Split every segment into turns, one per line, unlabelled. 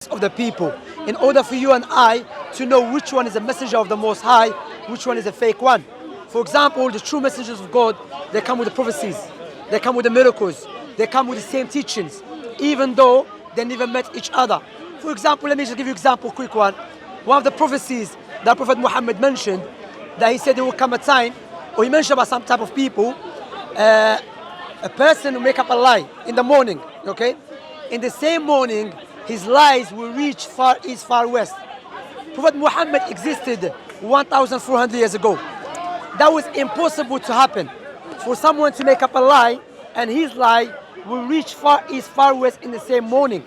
of the people in order for you and I to know which one is a messenger of the Most High, which one is a fake one. For example, the true messengers of God, they come with the prophecies, they come with the miracles, they come with the same teachings, even though they never met each other. For example, let me just give you an example, quick one. One of the prophecies that Prophet Muhammad mentioned, that he said there will come a time, or he mentioned about some type of people, a person will make up a lie in the morning, okay? In the same morning, his lies will reach far east, far west. Prophet Muhammad existed 1,400 years ago. That was impossible to happen. For someone to make up a lie, and his lie will reach far east, far west in the same morning.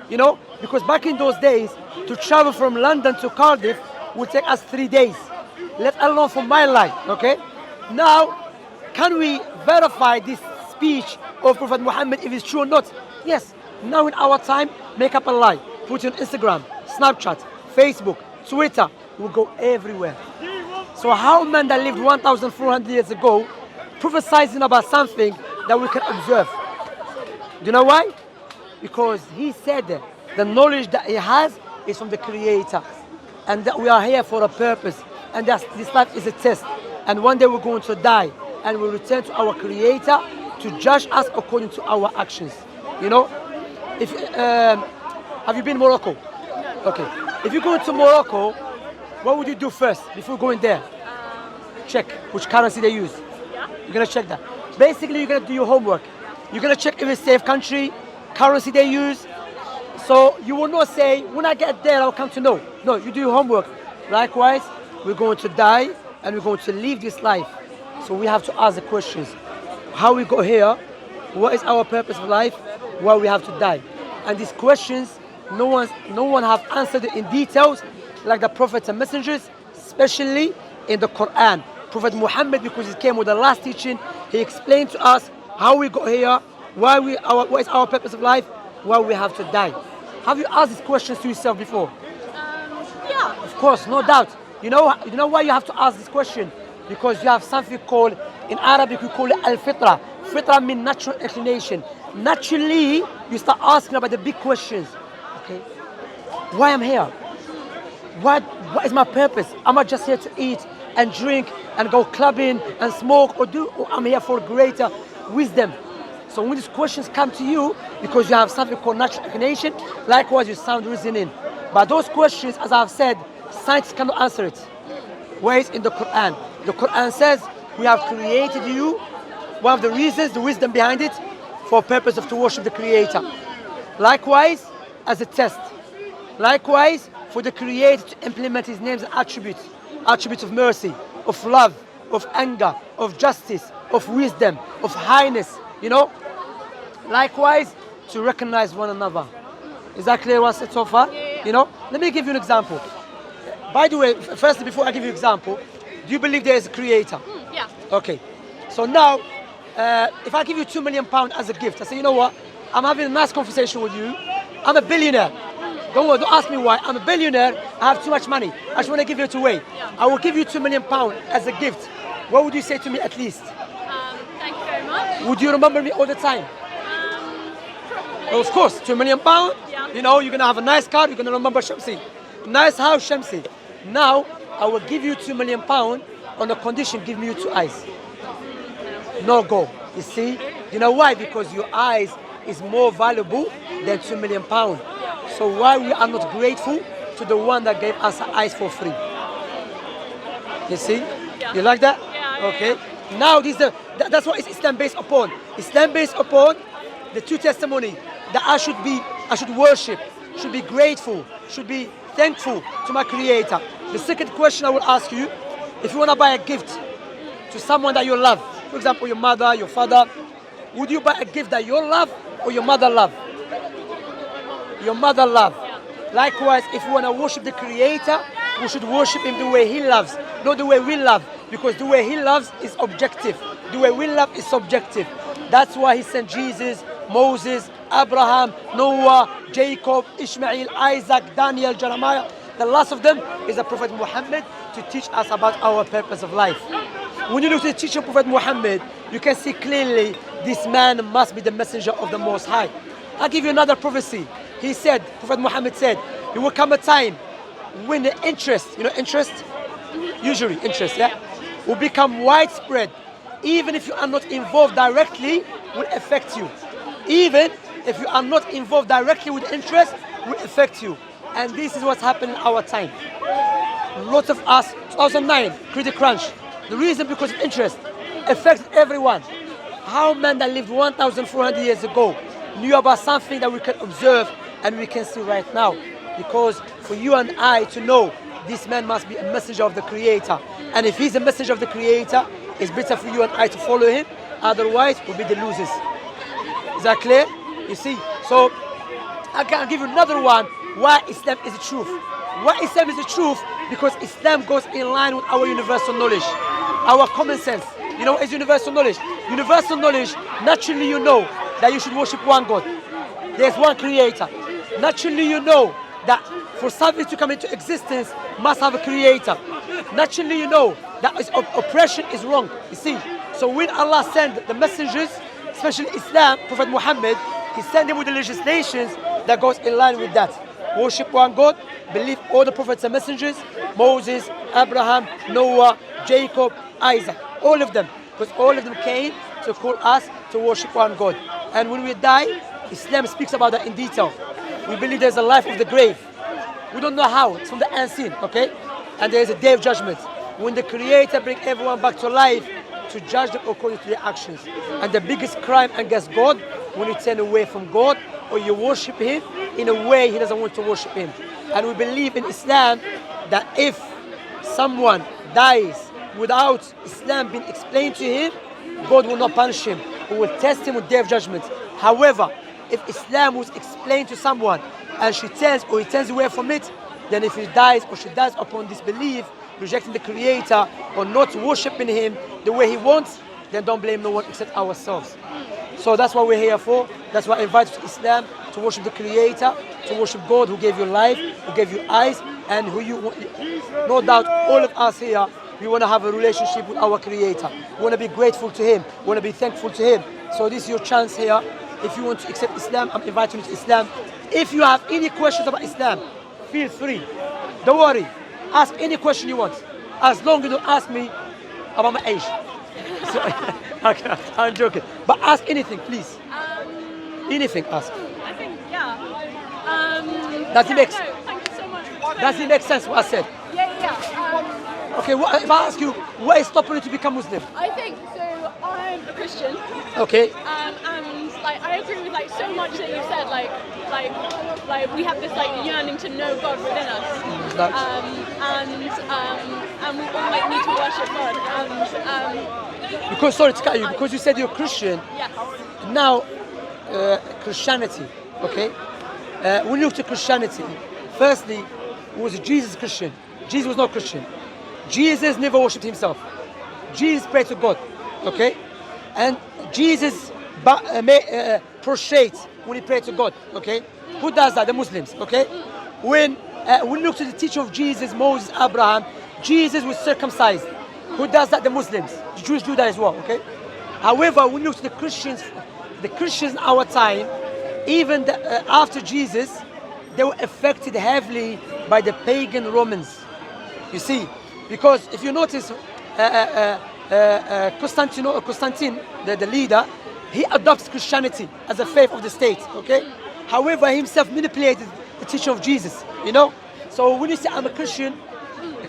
You know, because back in those days, to travel from London to Cardiff would take us 3 days, let alone for my lie, okay? Now, can we verify this speech of Prophet Muhammad if it's true or not? Yes. Now in our time, make up a lie, put it on Instagram, Snapchat, Facebook, Twitter, will go everywhere. So how man that lived 1,400 years ago prophesizing about something that we can observe? Do you know why? Because he said the knowledge that he has is from the Creator, and that we are here for a purpose, and that this life is a test, and one day we're going to die and we'll return to our Creator to judge us according to our actions. You know, if have you been to Morocco? No. Okay. If you go to Morocco, what would you do first before going there? Check which currency they use.
Yeah.
You're gonna check that. Basically, you're gonna do your homework. You're gonna check if it's safe country, currency they use. So you will not say, when I get there, I'll come to know. No, you do your homework. Likewise, we're going to die and we're going to leave this life. So we have to ask the questions. How we got here? What is our purpose of life? Why we have to die? And these questions, no one have answered it in details like the prophets and messengers, especially in the Quran. Prophet Muhammad, because he came with the last teaching, he explained to us how we got here, what is our purpose of life, why we have to die. Have you asked these questions to yourself before?
Yeah.
Of course, no doubt. You know why you have to ask this question? Because you have something called, in Arabic we call it al-fitra. Fitra means natural inclination. Naturally, you start asking about the big questions. Okay, why I'm here? What is my purpose? Am I just here to eat and drink and go clubbing and smoke, or I'm here for greater wisdom? So when these questions come to you, because you have something called natural inclination, likewise you sound reasoning. But those questions, as I've said, science cannot answer it. Where is in the Quran? The Quran says we have created you. One of the reasons, the wisdom behind it, for purpose of to worship the Creator. Likewise, as a test. Likewise, for the Creator to implement His names and attributes. Attributes of mercy, of love, of anger, of justice, of wisdom, of highness, you know. Likewise, to recognize one another. Is that clear what's so far?
Yeah.
You know, let me give you an example. By the way, firstly, before I give you an example, do you believe there is a Creator?
Yeah.
Okay. So now, if I give you £2 million as a gift, I say, you know what? I'm having a nice conversation with you. I'm a billionaire. Don't ask me why. I'm a billionaire. I have too much money. I just want to give it away.
Yeah.
I will give you £2 million as a gift. What would you say to me at least?
Thank you very much.
Would you remember me all the time?
Probably.
Well, of course, £2 million.
Yeah.
You know, you're gonna have a nice car. You're gonna remember Shamsi. Nice house, Shamsi. Now I will give you £2 million on the condition, give me your 2 eyes. No go. You see? You know why? Because your eyes is more valuable than £2 million. So why we are not grateful to the one that gave us eyes for free? You see?
Yeah.
You like that?
Yeah.
Okay. Now that's what Islam based upon. Islam based upon the 2 testimony that I should worship, should be grateful, should be thankful to my Creator. The second question I will ask you, if you want to buy a gift to someone that you love, for example, your mother, your father, would you buy a gift that you love or your mother love? Your mother love. Likewise, if you want to worship the Creator, we should worship Him the way He loves, not the way we love, because the way He loves is objective. The way we love is subjective. That's why He sent Jesus, Moses, Abraham, Noah, Jacob, Ishmael, Isaac, Daniel, Jeremiah. The last of them is the Prophet Muhammad to teach us about our purpose of life. When you look at the teaching of Prophet Muhammad, you can see clearly this man must be the messenger of the Most High. I'll give you another prophecy. He said, Prophet Muhammad said, there will come a time when the interest, usually interest, yeah, will become widespread. Even if you are not involved directly, will affect you. Even if you are not involved directly with interest, will affect you. And this is what's happening in our time. Lots of us, 2009, credit crunch. The reason because of interest affects everyone. How men that lived 1,400 years ago knew about something that we can observe and we can see right now. Because for you and I to know, this man must be a messenger of the Creator. And if he's a messenger of the Creator, it's better for you and I to follow him. Otherwise, we'll be the losers. Is that clear? You see? So, I can give you another one why Islam is the truth. Why Islam is the truth? Because Islam goes in line with our universal knowledge, our common sense. You know what is universal knowledge? Universal knowledge, naturally you know that you should worship one God. There's one Creator. Naturally you know that for something to come into existence must have a Creator. Naturally you know that oppression is wrong. You see? So when Allah sent the messengers, especially Islam, Prophet Muhammad, He sent them with the legislations that goes in line with that. Worship one God, believe all the prophets and messengers, Moses, Abraham, Noah, Jacob, Isaac, all of them. Because all of them came to call us to worship one God. And when we die, Islam speaks about that in detail. We believe there's a life of the grave. We don't know how, it's from the unseen, okay? And there's a day of judgment. When the Creator brings everyone back to life to judge them according to their actions. And the biggest crime against God, when you turn away from God or you worship Him in a way He doesn't want to worship Him. And we believe in Islam that if someone dies without Islam being explained to him, God will not punish him. He will test him with day of judgment. However, if Islam was explained to someone and she turns or he turns away from it, then if he dies or she dies upon disbelief, rejecting the Creator or not worshiping Him the way He wants, then don't blame no one except ourselves. So that's what we're here for. That's why I invite you to Islam, to worship the Creator, to worship God who gave you life, who gave you eyes, and who you, no doubt, all of us here, we want to have a relationship with our Creator. We want to be grateful to Him. We want to be thankful to Him. So this is your chance here. If you want to accept Islam, I'm inviting you to Islam. If you have any questions about Islam, feel free. Don't worry. Ask any question you want. As long as you don't ask me about my age. So, okay, I'm joking. But ask anything, please. Anything, ask.
I think, yeah.
Does it make
no, thank you so much.
Does it make sense what I said?
Yeah.
Okay, if I ask you, what is stopping you to become Muslim?
I think so. I'm a Christian.
Okay.
And like I agree with like so much that you said. Like we have this like yearning to know God within us. And we all like need to worship God. And
because sorry to cut you, because you said you're Christian.
yes.
Now, Christianity. Okay. When you look to Christianity, firstly, was Jesus Christian? Jesus was not Christian. Jesus never worshipped himself. Jesus prayed to God, okay? And Jesus prostrate when he prayed to God, okay? Who does that? The Muslims, okay? When we look to the teaching of Jesus, Moses, Abraham, Jesus was circumcised. Who does that? The Muslims. The Jews do that as well, okay? However, when we look to the Christians in our time, even after Jesus, they were affected heavily by the pagan Romans. You see, because if you notice, Constantine, the leader, he adopts Christianity as a faith of the state. Okay. However, he himself manipulated the teaching of Jesus. You know. So when you say I'm a Christian,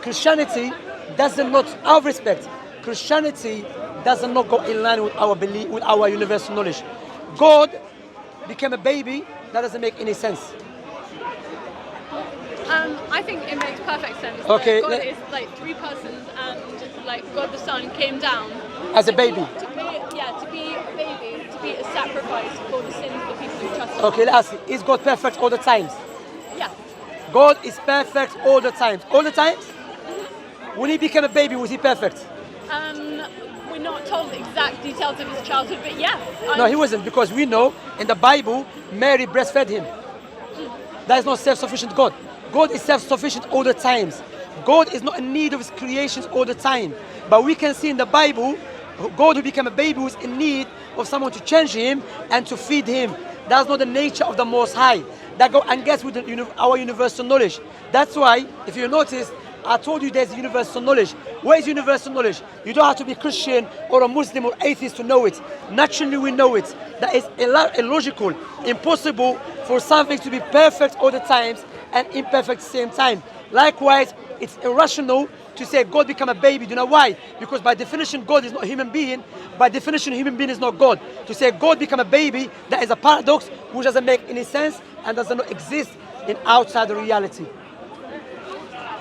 Christianity does not, out of respect, Christianity does not go in line with our belief, with our universal knowledge. God became a baby. That doesn't make any sense.
I think it makes perfect sense.
Okay.
God is like three persons, and like God the Son came down
As a baby.
to be a baby, to be a sacrifice for the sins of the people who trust Him.
Okay, let's see. Is God perfect all the times?
Yeah.
God is perfect all the times. All the times? When he became a baby, was he perfect?
We're not told the exact details of his childhood, but yeah.
No, he wasn't, because we know in the Bible, Mary breastfed him. That is not self-sufficient God. God is self-sufficient all the times. God is not in need of his creations all the time. But we can see in the Bible, God who became a baby was in need of someone to change him and to feed him. That's not the nature of the Most High. that go against with our universal knowledge. That's why, if you notice, I told you there's universal knowledge. Where is universal knowledge? You don't have to be Christian or a Muslim or atheist to know it. Naturally, we know it. That is illogical, impossible for something to be perfect all the times and imperfect at the same time. Likewise, it's irrational to say God become a baby. Do you know why? Because by definition, God is not a human being. By definition, a human being is not God. To say God become a baby, that is a paradox which doesn't make any sense and does not exist in outside the reality.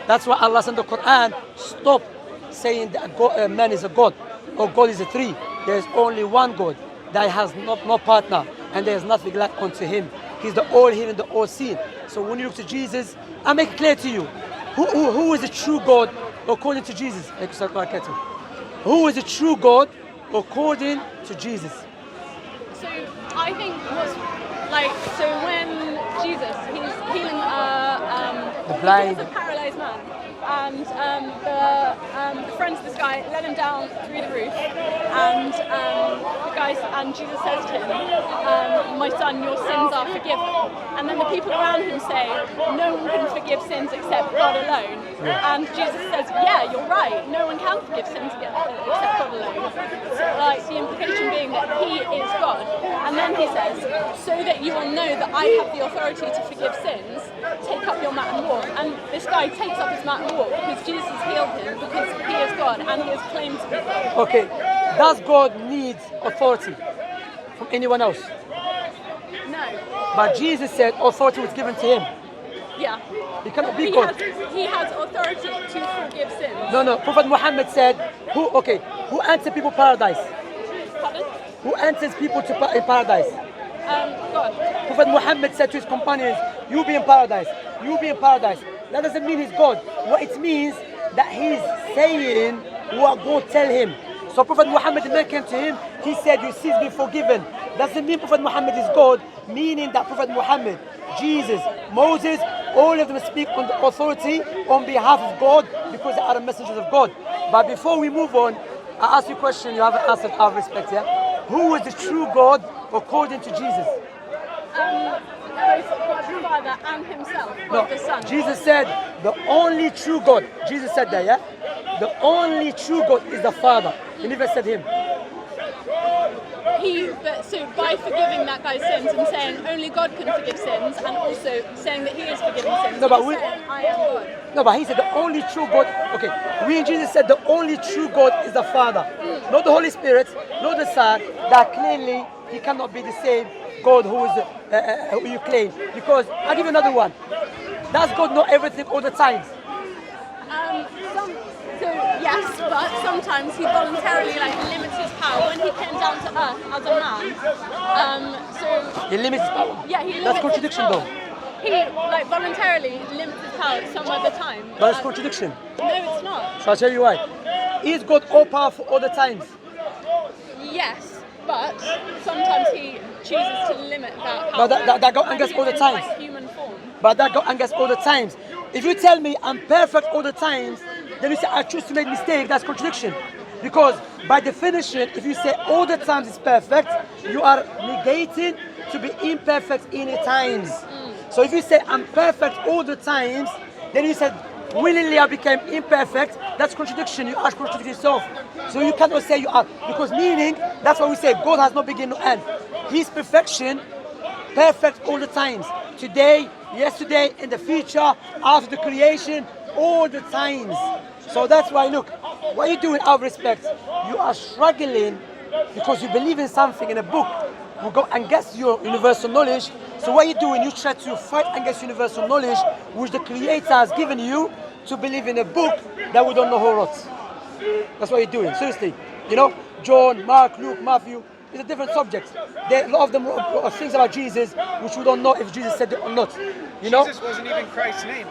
That's why Allah said in the Quran, stop saying that God, man is a God or God is a three. There is only one God that has no partner and there is nothing like unto him. He's the all-hearing, the all-seeing. So when you look to Jesus, I make it clear to you, who is the true God according to Jesus? Who is the true God according to Jesus?
So I think so when Jesus, he's healing
the blind,
a paralyzed man, and the friends of this guy let him down through the roof, and Jesus says to him, "My son, your sins are forgiven." And then the people around him say, "No one can forgive sins except God alone."
Yeah.
And Jesus says, "Yeah, you're right. No one can forgive sins except God alone." So, the implication being that He is God. And then He says, "So that you will know that I have the authority to forgive sins, take up your mat and walk." And this guy takes up his mat and walk because Jesus has healed him, because He is God and He is claimed to be God.
Okay, does God need authority from anyone else?
No.
But Jesus said authority was given to him.
Yeah.
He cannot be God.
He has authority to forgive sins.
No. Prophet Muhammad said, who enters people paradise?
Pardon?
Who enters people in paradise?
God.
Prophet Muhammad said to his companions, you be in paradise, you be in paradise. That doesn't mean he's God. What it means that he's saying what God tell him. So Prophet Muhammad, the man came to him, he said, your sins be forgiven. Doesn't mean Prophet Muhammad is God, meaning that Prophet Muhammad, Jesus, Moses, all of them speak on the authority on behalf of God because they are the messengers of God. But before we move on, I ask you a question you haven't answered out of respect, yeah? Who is the true God according to Jesus?
Both God the Father and Himself, God the Son.
Jesus said the only true God. Jesus said that, yeah? The only true God is the Father. He never said Him.
So by forgiving that guy's sins and saying only God can forgive sins, and also saying that He is forgiving sins, saying, I am God.
No, but He said the only true God. Okay, Jesus said the only true God is the Father, not the Holy Spirit, not the Son. That clearly He cannot be the same God who you claim. Because I'll give you another one. Does God know everything all the time?
So yes, but sometimes He voluntarily limits His power when He came down to earth as a man.
He limits His power.
Yeah, He limits.
That's contradiction, though.
He voluntarily limits His power some other time.
But that's contradiction.
No, it's not.
So I'll tell you why. Is God all powerful all the times?
Yes, but sometimes He chooses to limit that power.
But that goes against all the times.
Human form.
But that goes against all the times. If you tell me I'm perfect all the times, then you say I choose to make mistake. That's contradiction. Because by definition, if you say all the times is perfect, you are negating to be imperfect any times. So if you say I'm perfect all the times, then you said willingly I became imperfect. That's contradiction. You are contradicting yourself. So you cannot say you are, because meaning that's why we say God has no beginning no end. His perfection, perfect all the times. Today, yesterday, in the future, after the creation, all the times. So that's why, look, what you do in our respect, you are struggling because you believe in something in a book will go against your universal knowledge. So what you do, you try to fight against universal knowledge which the Creator has given you to believe in a book that we don't know who wrote. That's what you're doing, seriously. You know, John, Mark, Luke, Matthew, it's a different subject. A lot of them are things about Jesus which we don't know if Jesus said it or not. You know?
Jesus wasn't even Christ's name.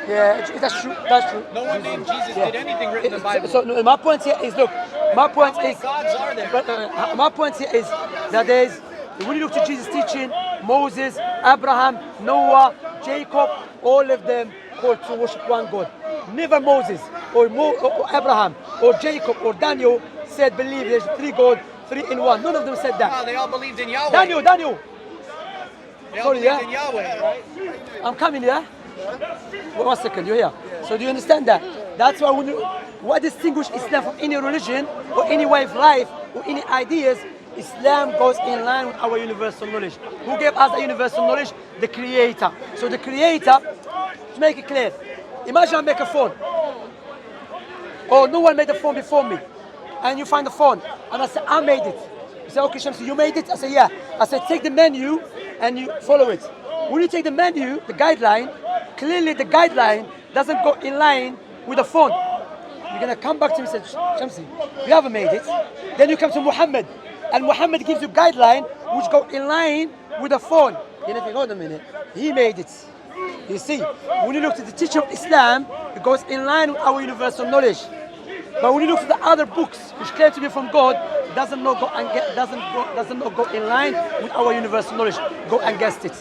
Yeah, that's true. That's true.
No one named Jesus did anything written in the Bible.
So my point here is, look, my point
How many
is,
gods are there?
my point here is that there's, when you look to Jesus' teaching, Moses, Abraham, Noah, Jacob, all of them called to worship one God. Never Moses or Abraham or Jacob or Daniel said believe there's three gods, three in one. None of them said that.
Wow, they all believed in Yahweh.
Daniel.
They all
Sorry,
believed
yeah?
in Yahweh, right?
I'm coming, yeah? One second, you're here. So do you understand that? That's why what distinguishes Islam from any religion or any way of life or any ideas, Islam goes in line with our universal knowledge. Who gave us the universal knowledge? The Creator. So the Creator, to make it clear, imagine I make a phone. Or no one made a phone before me. And you find the phone. And I say, I made it. You say, okay, Shamsi, you made it? I say, yeah. I said, take the menu and you follow it. When you take the menu, the guideline, clearly the guideline doesn't go in line with the phone. You're going to come back to me and say, Shamsi, you haven't made it. Then you come to Muhammad. And Muhammad gives you guideline which go in line with the phone. You know, if you hold a minute, he made it. You see, when you look at the teaching of Islam, it goes in line with our universal knowledge. But when you look at the other books which claim to be from God, doesn't not go in line with our universal knowledge. Go against it.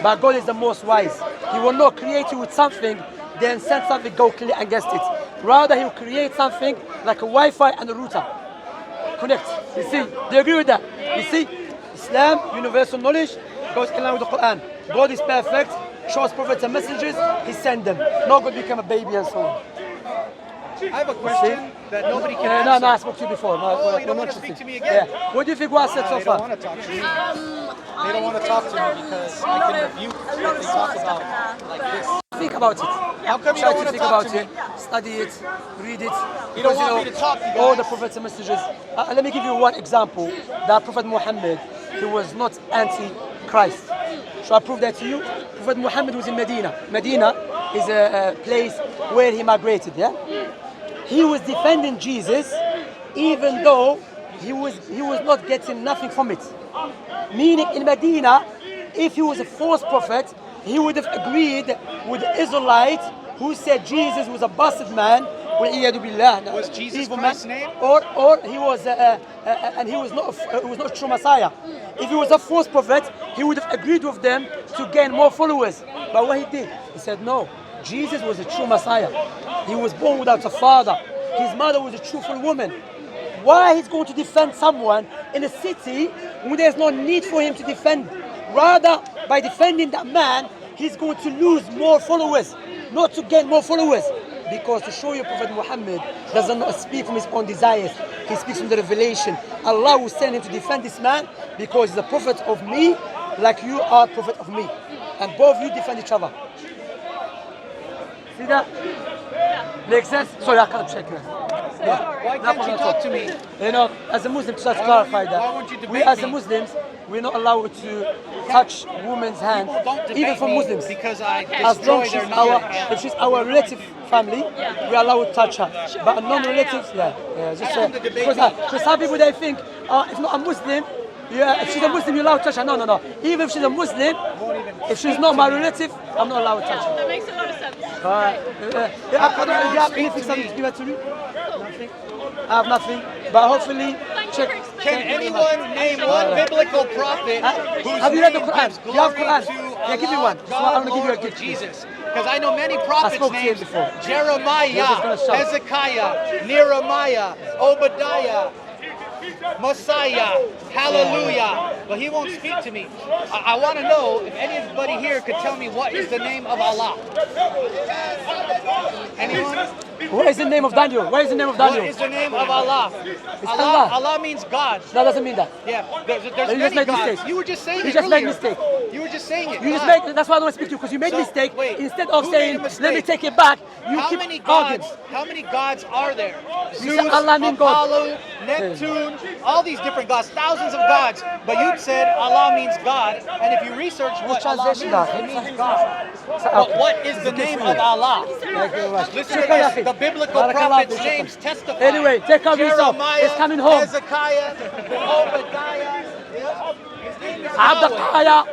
But God is the most wise. He will not create you with something, then send something go clear against it. Rather, He will create something like a Wi-Fi and a router. Connect. You see? Do you agree with that? You see? Islam, universal knowledge, goes in line with the Quran. God is perfect, shows prophets and messengers, He sent them. No God became a baby and so on.
I have a question that nobody can
No,
answer.
I spoke to you before. No,
you don't
not
want to speak
interested.
to me again?
Yeah. What do you think was said so
They don't
far?
want to talk to me.
They
don't wanna talk to me because I can rebuke what they talk about like this.
Think about it.
How come you
Try
don't want to
think
talk
about
to
it,
me?
study it, read it.
You don't
Because,
want me to talk, you
all
guys.
the prophets and messengers. Let me give you one example. That Prophet Muhammad, he was not anti-Christ. So I prove that to you. Prophet Muhammad was in Medina. Medina is a place where he migrated, yeah? He was defending Jesus even though he was not getting nothing from it. Meaning in Medina, if he was a false prophet, he would have agreed with the Israelites who said Jesus was a bastard man.
Was Jesus Christ's name?
Or he was and he was not a true Messiah. If he was a false prophet, he would have agreed with them to gain more followers. But what he did, he said no. Jesus was a true Messiah. He was born without a father. His mother was a truthful woman. Why he's going to defend someone in a city when there's no need for him to defend? Rather, by defending that man, he's going to lose more followers, not to gain more followers. Because to show you Prophet Muhammad does not speak from his own desires. He speaks from the revelation. Allah will send him to defend this man because he's a prophet of me, like you are prophet of me. And both of you defend each other. See that? Makes sense? Sorry, I can't check that.
Why can't you talk to me?
You know, as a Muslim, to clarify
why
that,
won't you debate
we as a
me?
Muslims, we're not allowed to touch women's hand,
People don't debate
even from
me
Muslims.
because I
As long
destroy
as
their knowledge.
if she's our relative family, we are allowed to touch her. But a non-relative, just
I come to debate
because some people they think, if not a Muslim, if she's a Muslim, you're allowed to touch her. No. Even if she's a Muslim, if she's not my relative, I'm not allowed to touch her.
That makes a lot of sense.
Do you have anything something to give her to me? Nothing. I have nothing. But hopefully, check.
Can anyone name one biblical prophet whose
Have you read the
name
Quran?
gives
You have
glory
Quran?
to
Yeah, give me
Allah,
one. So
God,
I'm gonna give you a
Lord, or
gift.
Jesus? Because I know many prophets'
spoke to him
names:
before.
Jeremiah,
You're just gonna shout.
Hezekiah, Nehemiah, Obadiah, Messiah, hallelujah. But he won't speak to me. I want to know if anybody here could tell me what is the name of Allah. Anyone?
What is the name of Daniel? What is the name of
What
Daniel?
is the name of Allah?
Allah.
Allah means God.
That doesn't mean that.
Yeah, there's
You
many
just made
gods.
mistake.
You were just saying
You
it
just made
earlier.
mistake.
You were just saying it.
You just
God.
make. That's why I don't speak to you because you made
So,
mistake.
wait,
Instead of
who made
saying,
a mistake?
"Let me take it back," you
How
keep
many
arguing.
gods? How many gods are there?
You
Zeus,
said Allah mean God.
Apollo, Neptune, all these different gods, thousands of gods. But you said Allah means God, and if you research what Allah means,
translation that?
it means God. But what is the name of Allah? Listen to this. The biblical prophets' names testify.
Anyway, take care of yourself.
Jeremiah,
It's coming home.
Hezekiah, Obadiah. His name is
Abda
Yahweh.
Kaya.